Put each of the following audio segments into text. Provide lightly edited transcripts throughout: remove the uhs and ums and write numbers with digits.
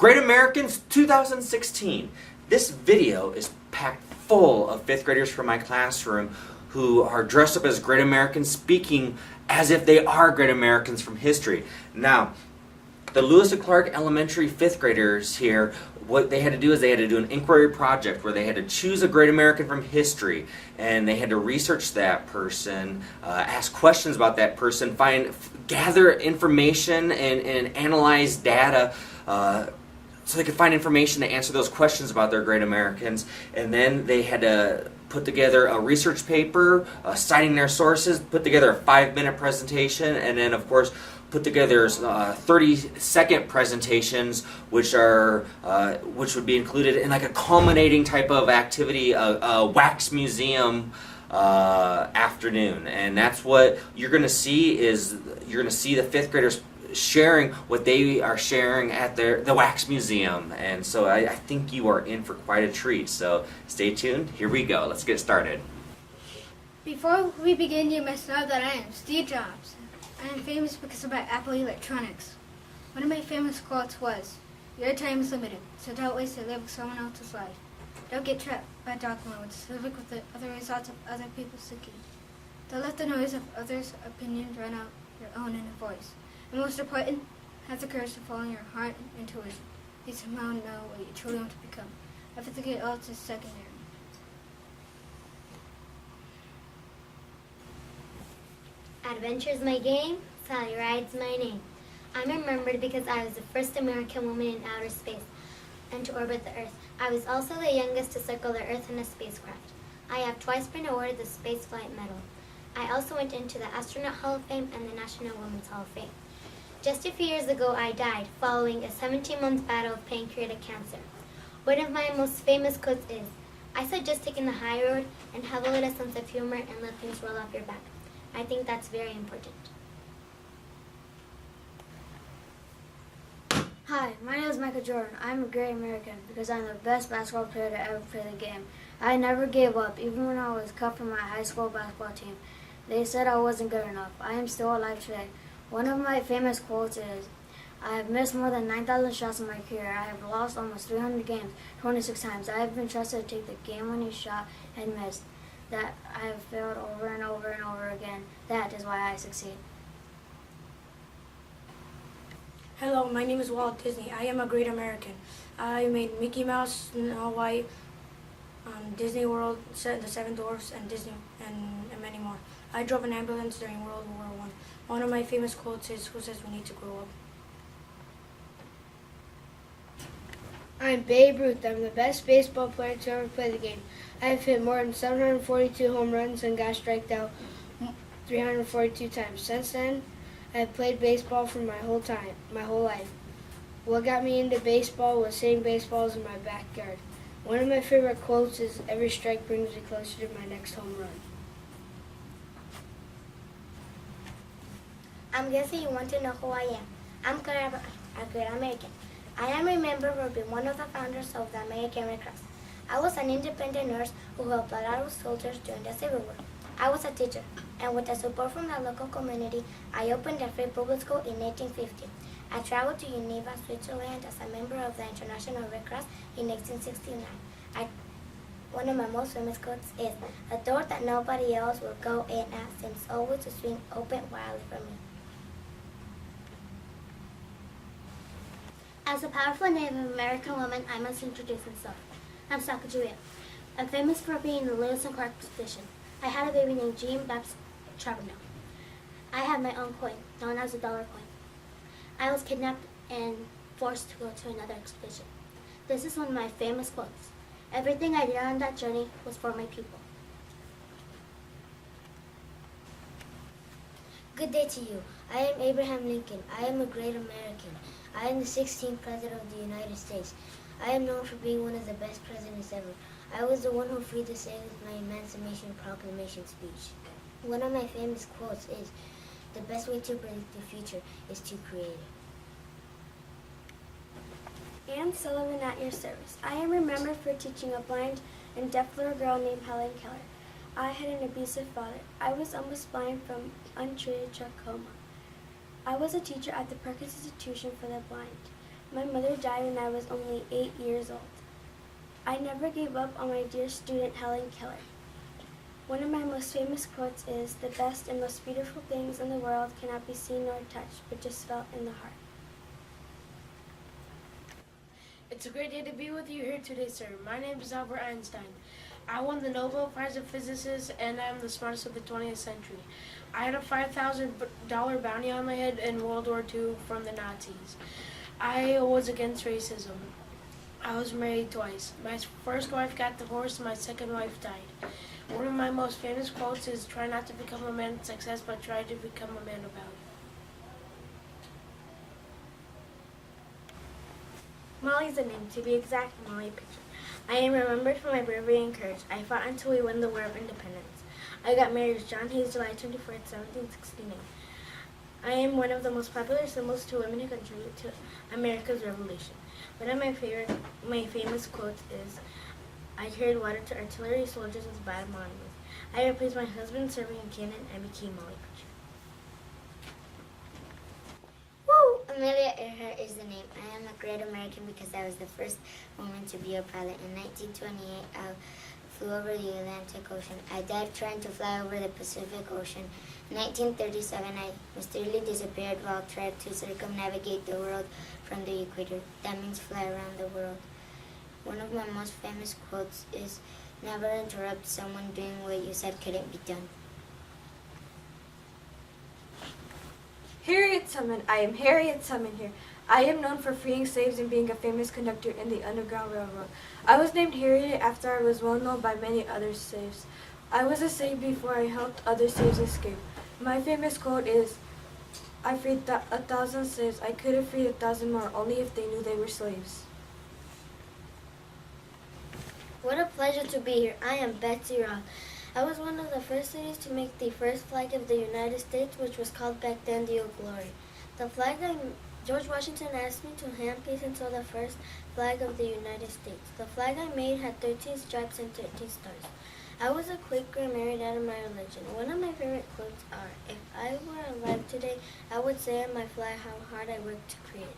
Great Americans 2016. This video is packed full of 5th graders from my classroom who are dressed up as Great Americans, speaking as if they are Great Americans from history. Now, the Lewis and Clark Elementary 5th graders here, what they had to do is they had to do an inquiry project where they had to choose a Great American from history, and they had to research that person, ask questions about that person, gather information and analyze data so they could find information to answer those questions about their Great Americans. And then they had to put together a research paper, citing their sources, put together a 5-minute presentation, and then of course put together 30-second presentations, which would be included in like a culminating type of activity, a wax museum afternoon. And that's what you're going to see is you're going to see the 5th graders sharing what they are sharing at the wax museum. And so I think you are in for quite a treat. So stay tuned. Here we go. Let's get started. Before we begin, you must know that I am Steve Jobs. I am famous because of my Apple electronics. One of my famous quotes was, "Your time is limited, so don't waste it living someone else's life. Don't get trapped by dogma which live with the other results of other people's thinking. Don't let the noise of others' opinions drown out your own inner voice. And most important, have the courage to follow your heart and intuition. You somehow know what you truly want to become. Everything else is secondary." Adventure is my game, Sally Ride's my name. I'm remembered because I was the first American woman in outer space and to orbit the Earth. I was also the youngest to circle the Earth in a spacecraft. I have twice been awarded the Spaceflight Medal. I also went into the Astronaut Hall of Fame and the National Women's Hall of Fame. Just a few years ago, I died following a 17-month battle with pancreatic cancer. One of my most famous quotes is, "I suggest taking the high road and have a little sense of humor and let things roll off your back." I think that's very important. Hi, my name is Michael Jordan. I'm a Great American because I'm the best basketball player to ever play the game. I never gave up, even when I was cut from my high school basketball team. They said I wasn't good enough. I am still alive today. One of my famous quotes is, "I have missed more than 9,000 shots in my career. I have lost almost 300 games, 26 times. I have been trusted to take the game-winning shot and missed. That I have failed over and over and over again. That is why I succeed." Hello, my name is Walt Disney. I am a Great American. I made Mickey Mouse, Snow White, Disney World, The Seven Dwarfs, and Disney, and many more. I drove an ambulance during World War I. One of my famous quotes is, "Who says we need to grow up?" I'm Babe Ruth. I'm the best baseball player to ever play the game. I have hit more than 742 home runs and got striked out 342 times. Since then, I have played baseball for my whole life. What got me into baseball was hitting baseballs in my backyard. One of my favorite quotes is, "Every strike brings me closer to my next home run." I'm guessing you want to know who I am. I'm a Great American. I am remembered for being one of the founders of the American Red Cross. I was an independent nurse who helped a lot of soldiers during the Civil War. I was a teacher, and with the support from the local community, I opened a free public school in 1850. I traveled to Geneva, Switzerland as a member of the International Red Cross in 1869. One of my most famous quotes is, "A door that nobody else will go in at seems always to swing open widely for me." As a powerful Native American woman, I must introduce myself. I'm Sacagawea. I'm famous for being the Lewis and Clark expedition. I had a baby named Jean Babs Charbonneau. I have my own coin, known as a dollar coin. I was kidnapped and forced to go to another expedition. This is one of my famous quotes. "Everything I did on that journey was for my people." Good day to you. I am Abraham Lincoln. I am a Great American. I am the 16th President of the United States. I am known for being one of the best presidents ever. I was the one who freed the slaves with my Emancipation Proclamation speech. One of my famous quotes is, "The best way to predict the future is to create it." Anne Sullivan at your service. I am remembered for teaching a blind and deaf little girl named Helen Keller. I had an abusive father. I was almost blind from untreated trachoma. I was a teacher at the Perkins Institution for the Blind. My mother died when I was only 8 years old. I never gave up on my dear student Helen Keller. One of my most famous quotes is, "The best and most beautiful things in the world cannot be seen nor touched, but just felt in the heart." It's a great day to be with you here today, sir. My name is Albert Einstein. I won the Nobel Prize of Physics, and I'm the smartest of the 20th century. I had a $5,000 bounty on my head in World War II from the Nazis. I was against racism. I was married twice. My first wife got divorced, and my second wife died. One of my most famous quotes is, "Try not to become a man of success, but try to become a man of value." Molly's the name, to be exact, Molly Pitcher. I am remembered for my bravery and courage. I fought until we won the War of Independence. I got married to John Hayes July 24th, 1769. I am one of the most popular symbols to women who contributed to America's Revolution. One of my famous quotes is, "I carried water to artillery soldiers with bad monuments. I replaced my husband serving in cannon and became Molly Pitcher." Woo! Amelia Earhart is the name. I am a great American because I was the first woman to be a pilot. In 1928, I flew over the Atlantic Ocean. I died trying to fly over the Pacific Ocean. In 1937, I mysteriously disappeared while trying to circumnavigate the world from the equator. That means fly around the world. One of my most famous quotes is, "Never interrupt someone doing what you said couldn't be done." Harriet Tubman. I am Harriet Tubman here. I am known for freeing slaves and being a famous conductor in the Underground Railroad. I was named Harriet after I was well known by many other slaves. I was a slave before I helped other slaves escape. My famous quote is, "I freed 1,000 slaves. I could have freed 1,000 more, only if they knew they were slaves." What a pleasure to be here. I am Betsy Ross. I was one of the first cities to make the first flag of the United States, which was called back then the Old Glory. The flag that George Washington asked me to hand piece until the first flag of the United States. The flag I made had 13 stripes and 13 stars. I was a Quaker and married out of my religion. One of my favorite quotes are, "If I were alive today, I would say on my flag how hard I worked to create it."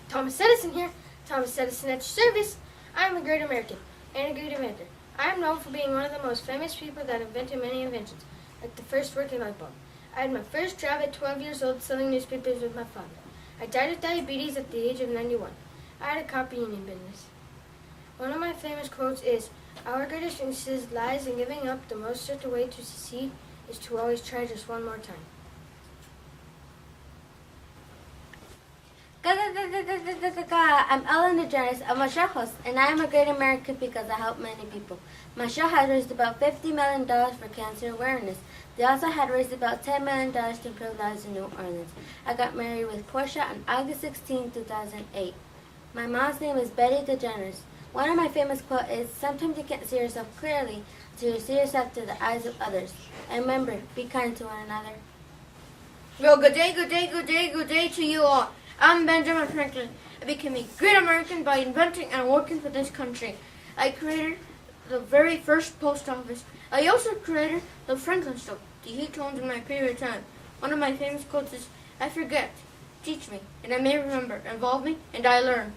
Thomas Edison here. Thomas Edison at your service. I am a great American and a great inventor. I am known for being one of the most famous people that invented many inventions, like the first working light bulb. I had my first job at 12 years old selling newspapers with my father. I died of diabetes at the age of 91. I had a copy union business. One of my famous quotes is, "Our greatest weakness lies in giving up. The most certain way to succeed is to always try just one more time." I'm Ellen DeGeneres. I'm a show host, and I am a great American because I help many people. My show has raised about $50 million for cancer awareness. They also had raised about $10 million to improve lives in New Orleans. I got married with Portia on August 16, 2008. My mom's name is Betty DeGeneres. One of my famous quotes is, "Sometimes you can't see yourself clearly until you see yourself through the eyes of others. And remember, be kind to one another." Well, good day, good day, good day, good day to you all. I'm Benjamin Franklin. I became a great American by inventing and working for this country. I created the very first post office. I also created the Franklin stove to heat homes in my period of time. One of my famous quotes is, "I forget, teach me, and I may remember, involve me, and I learn."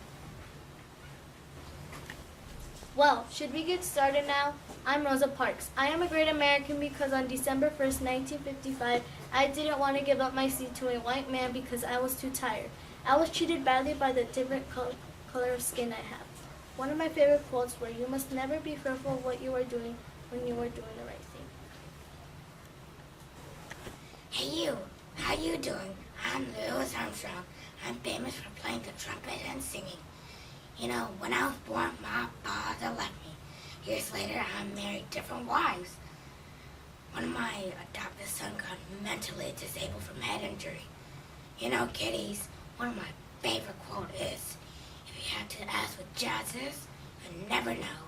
Well, should we get started now? I'm Rosa Parks. I am a great American because on December 1st, 1955, I didn't want to give up my seat to a white man because I was too tired. I was treated badly by the different color of skin I have. One of my favorite quotes were, "You must never be fearful of what you are doing when you are doing the right thing." Hey you, how you doing? I'm Louis Armstrong. I'm famous for playing the trumpet and singing. You know, when I was born, my father left me. Years later, I married different wives. One of my adopted sons got mentally disabled from head injury. You know, kiddies, one of my favorite quotes is, "If you have to ask what jazz is, you never know."